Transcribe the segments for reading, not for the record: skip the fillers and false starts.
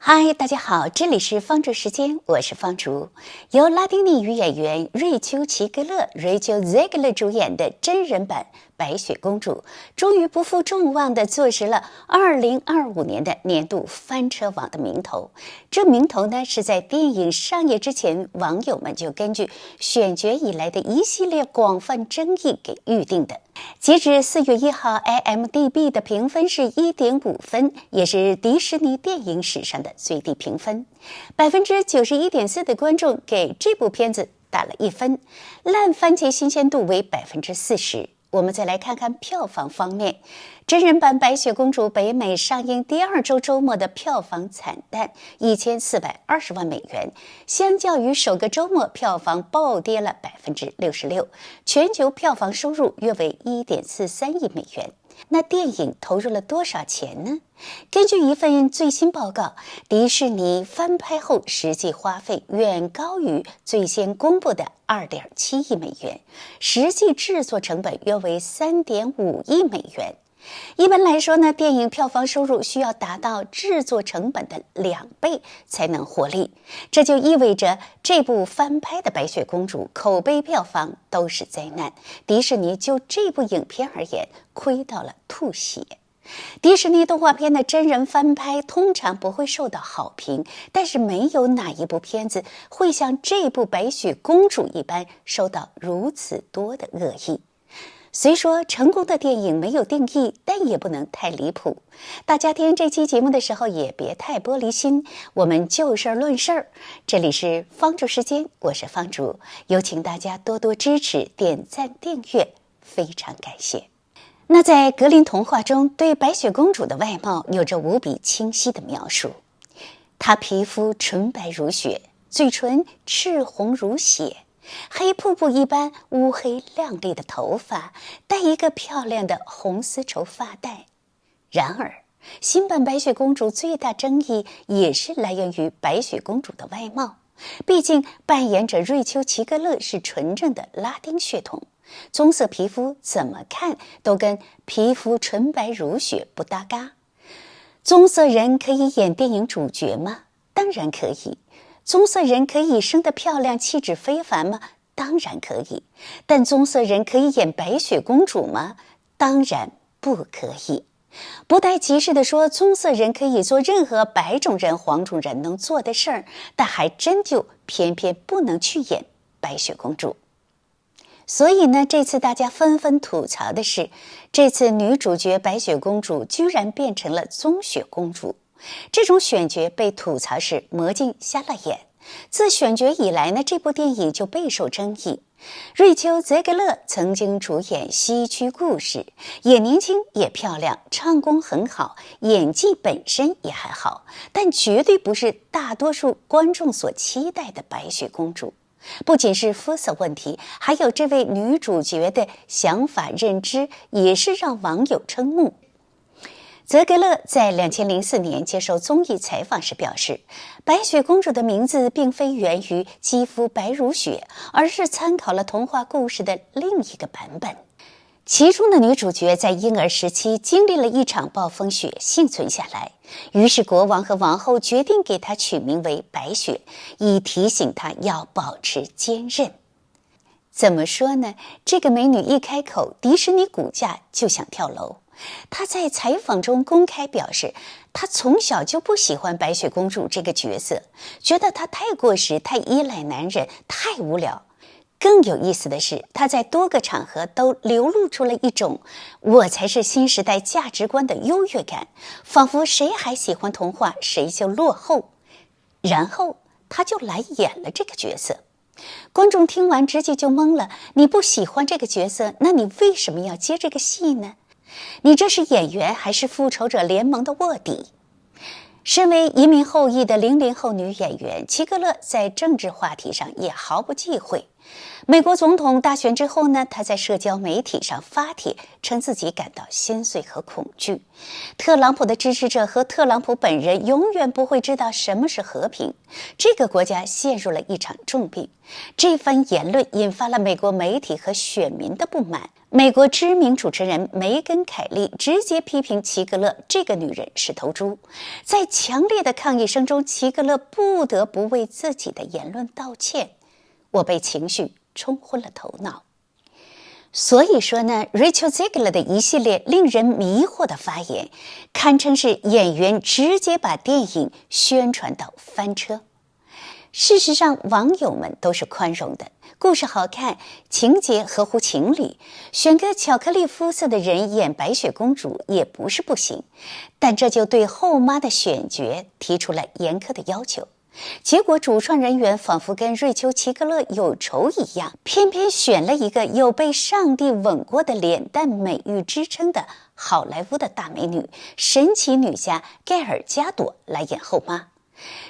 嗨，大家好，这里是方竹时间，我是方竹。由拉丁裔女演员瑞秋·齐格勒 （Rachel Zegler） 主演的真人版《白雪公主》，终于不负众望地坐实了2025年的年度翻车王的名头。这名头呢，是在电影上映之前，网友们就根据选角以来的一系列广泛争议给预定的。截止4月1号 ，IMDB 的评分是1.5分，也是迪士尼电影史上的最低评分。91.4%的观众给这部片子打了1分，烂番茄新鲜度为40%。我们再来看看票房方面，真人版《白雪公主》北美上映第2周周末的票房惨淡，1420万美元，相较于首个周末票房暴跌了66%，全球票房收入约为1.43亿美元。那电影投入了多少钱呢？根据一份最新报告，迪士尼翻拍后实际花费远高于最先公布的2.7亿美元，实际制作成本约为3.5亿美元。一般来说呢，电影票房收入需要达到制作成本的2倍才能获利，这就意味着这部翻拍的《白雪公主》口碑票房都是灾难。迪士尼就这部影片而言，亏到了吐血。迪士尼动画片的真人翻拍通常不会受到好评，但是没有哪一部片子会像这部《白雪公主》一般受到如此多的恶意。虽说成功的电影没有定义，但也不能太离谱。大家听这期节目的时候也别太玻璃心，我们就事论事儿。这里是方竹时间，我是方竹，有请大家多多支持，点赞订阅，非常感谢。那在格林童话中，对白雪公主的外貌有着无比清晰的描述。她皮肤纯白如雪，嘴唇赤红如血，黑瀑布一般乌黑亮丽的头发，戴一个漂亮的红丝绸发带。然而，新版白雪公主最大争议也是来源于白雪公主的外貌。毕竟扮演者瑞秋·齐格勒是纯正的拉丁血统，棕色皮肤怎么看都跟皮肤纯白如雪不搭嘎。棕色人可以演电影主角吗？当然可以。棕色人可以生得漂亮气质非凡吗？当然可以。但棕色人可以演白雪公主吗？当然不可以。不带歧视地说，棕色人可以做任何白种人、黄种人能做的事儿，但还真就偏偏不能去演白雪公主。所以呢，这次大家纷纷吐槽的是，这次女主角白雪公主居然变成了棕雪公主。这种选角被吐槽是魔镜瞎了眼。自选角以来呢，这部电影就备受争议。瑞秋·泽格勒曾经主演《西区故事》，也年轻也漂亮，唱功很好，演技本身也还好，但绝对不是大多数观众所期待的白雪公主。不仅是肤色问题，还有这位女主角的想法认知也是让网友瞠目。泽格勒在2004年接受综艺采访时表示，白雪公主的名字并非源于肌肤白如雪，而是参考了童话故事的另一个版本。其中的女主角在婴儿时期经历了一场暴风雪，幸存下来，于是国王和王后决定给她取名为白雪，以提醒她要保持坚韧。怎么说呢？这个美女一开口，迪士尼股价就想跳楼。她在采访中公开表示，她从小就不喜欢白雪公主这个角色，觉得她太过时、太依赖男人、太无聊。更有意思的是，她在多个场合都流露出了一种我才是新时代价值观的优越感，仿佛谁还喜欢童话谁就落后。然后她就来演了这个角色。观众听完直接就懵了，你不喜欢这个角色，那你为什么要接这个戏呢？你这是演员还是复仇者联盟的卧底？身为移民后裔的00后女演员，齐格勒在政治话题上也毫不忌讳。美国总统大选之后呢，他在社交媒体上发帖，称自己感到心碎和恐惧。特朗普的支持者和特朗普本人永远不会知道什么是和平。这个国家陷入了一场重病。这番言论引发了美国媒体和选民的不满。美国知名主持人梅根·凯利直接批评齐格勒这个女人是头猪。在强烈的抗议声中，齐格勒不得不为自己的言论道歉。我被情绪冲昏了头脑。所以说呢 Rachel Zegler 的一系列令人迷惑的发言，堪称是演员直接把电影宣传到翻车。事实上，网友们都是宽容的，故事好看，情节合乎情理，选个巧克力肤色的人演白雪公主也不是不行，但这就对后妈的选角提出了严苛的要求。结果主创人员仿佛跟瑞秋·齐格勒有仇一样，偏偏选了一个有被上帝吻过的脸蛋美誉之称的好莱坞的大美女神奇女侠盖尔加朵来演后妈。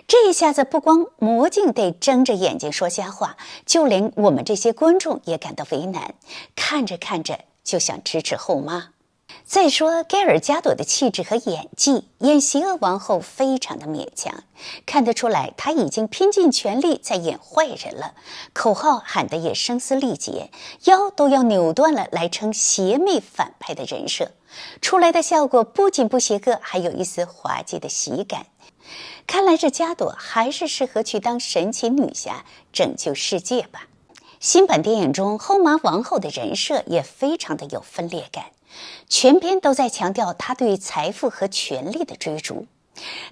这一下子不光魔镜得睁着眼睛说瞎话，就连我们这些观众也感到为难，看着看着就想支持后妈。再说盖尔加朵的气质和演技，演邪恶王后非常的勉强，看得出来她已经拼尽全力在演坏人了，口号喊得也声嘶力竭，腰都要扭断了来撑邪魅反派的人设，出来的效果不仅不邪恶，还有一丝滑稽的喜感。看来这加朵还是适合去当神奇女侠拯救世界吧。新版电影中后妈王后的人设也非常的有分裂感，全篇都在强调她对财富和权力的追逐。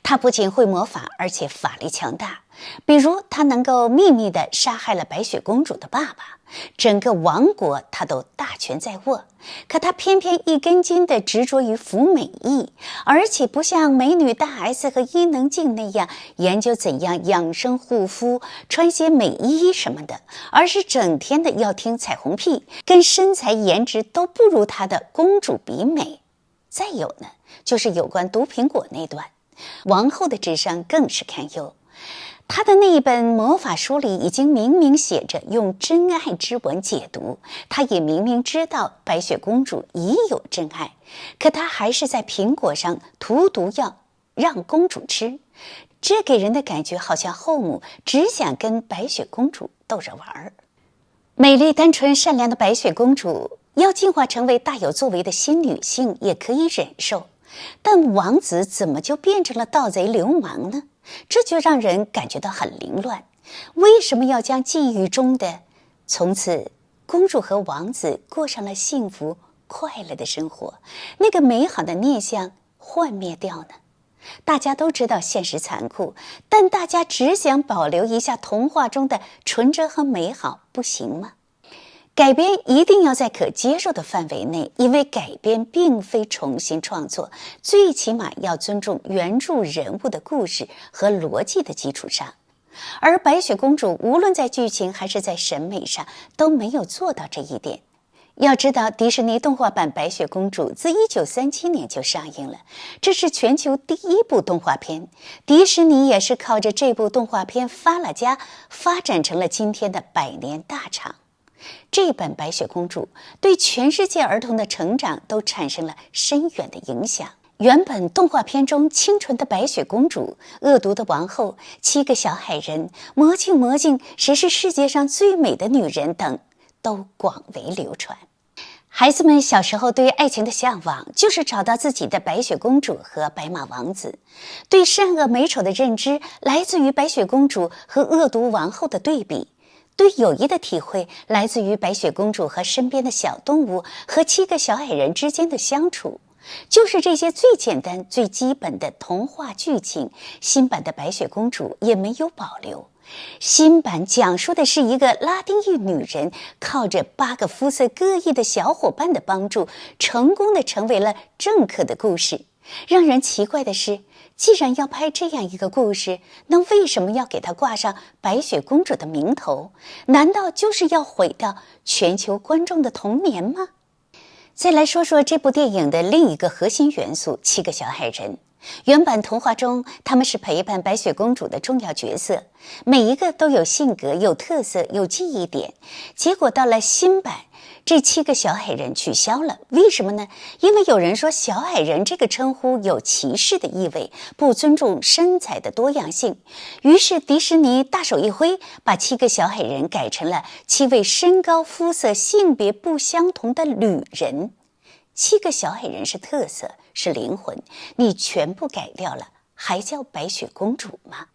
她不仅会魔法，而且法力强大，比如她能够秘密地杀害了白雪公主的爸爸，整个王国她都大权在握。可她偏偏一根筋地执着于服美役，而且不像美女大 S 和伊能静那样研究怎样养生护肤、穿些美衣什么的，而是整天的要听彩虹屁，跟身材颜值都不如她的公主比美。再有呢，就是有关毒苹果那段，王后的智商更是堪忧。她的那一本魔法书里已经明明写着用真爱之吻解毒，她也明明知道白雪公主已有真爱，可她还是在苹果上涂毒药让公主吃，这给人的感觉好像后母只想跟白雪公主逗着玩儿。美丽单纯善良的白雪公主要进化成为大有作为的新女性也可以忍受，但王子怎么就变成了盗贼流氓呢？这就让人感觉到很凌乱。为什么要将记忆中的从此公主和王子过上了幸福快乐的生活，那个美好的念想幻灭掉呢？大家都知道现实残酷，但大家只想保留一下童话中的纯真和美好，不行吗？改编一定要在可接受的范围内，因为改编并非重新创作，最起码要尊重原著人物的故事和逻辑的基础上。而白雪公主无论在剧情还是在审美上都没有做到这一点。要知道，迪士尼动画版白雪公主自1937年就上映了，这是全球第一部动画片。迪士尼也是靠着这部动画片发了家，发展成了今天的百年大厂。这本白雪公主对全世界儿童的成长都产生了深远的影响。原本动画片中清纯的白雪公主、恶毒的王后、7个小矮人、魔镜谁是世界上最美的女人等都广为流传。孩子们小时候对爱情的向往就是找到自己的白雪公主和白马王子，对善恶美丑的认知来自于白雪公主和恶毒王后的对比，对友谊的体会来自于白雪公主和身边的小动物和7个小矮人之间的相处。就是这些最简单最基本的童话剧情，新版的白雪公主也没有保留。新版讲述的是一个拉丁裔女人靠着8个肤色各异的小伙伴的帮助，成功地成为了政客的故事。让人奇怪的是，既然要拍这样一个故事，那为什么要给它挂上白雪公主的名头？难道就是要毁掉全球观众的童年吗？再来说说这部电影的另一个核心元素，7个小矮人。原版童话中，他们是陪伴白雪公主的重要角色，每一个都有性格、有特色、有记忆点。结果到了新版，这7个小矮人取消了，为什么呢？因为有人说小矮人这个称呼有歧视的意味，不尊重身材的多样性。于是迪士尼大手一挥，把7个小矮人改成了7位身高、肤色、性别不相同的旅人。7个小矮人是特色，是灵魂，你全部改掉了，还叫白雪公主吗？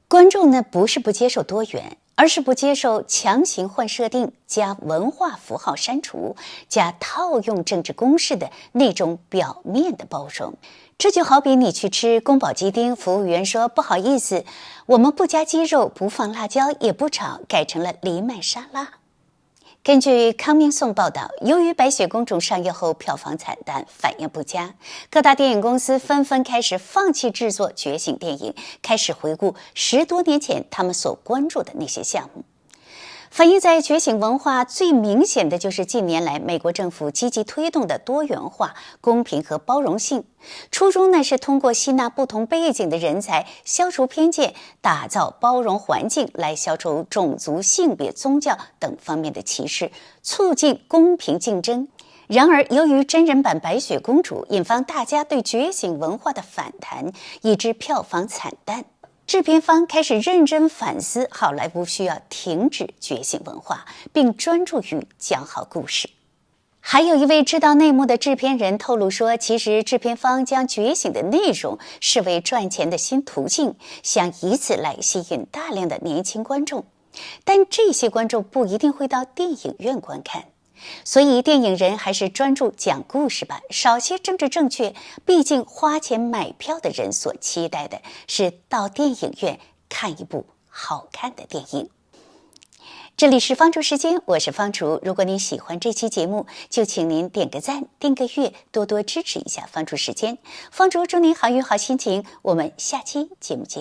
观众呢，不是不接受多元，而是不接受强行换设定、加文化符号删除、加套用政治公式的那种表面的包容。这就好比你去吃宫保鸡丁，服务员说不好意思，我们不加鸡肉，不放辣椒，也不炒，改成了藜麦沙拉。根据康明颂报道，由于白雪公主上映后票房惨淡，反应不佳，各大电影公司纷纷开始放弃制作觉醒电影，开始回顾10多年前他们所关注的那些项目。反映在觉醒文化最明显的就是近年来美国政府积极推动的多元化、公平和包容性。初衷呢是通过吸纳不同背景的人才，消除偏见，打造包容环境，来消除种族、性别、宗教等方面的歧视，促进公平竞争。然而，由于真人版白雪公主引发大家对觉醒文化的反弹，以致票房惨淡。制片方开始认真反思，好莱坞需要停止觉醒文化，并专注于讲好故事。还有一位知道内幕的制片人透露说，其实制片方将觉醒的内容视为赚钱的新途径，想以此来吸引大量的年轻观众。但这些观众不一定会到电影院观看。所以电影人还是专注讲故事吧，少些政治正确，毕竟花钱买票的人所期待的是到电影院看一部好看的电影。这里是方竹时间，我是方竹。如果您喜欢这期节目，就请您点个赞、订个阅，多多支持一下方竹时间。方竹祝您好运好心情，我们下期节目见。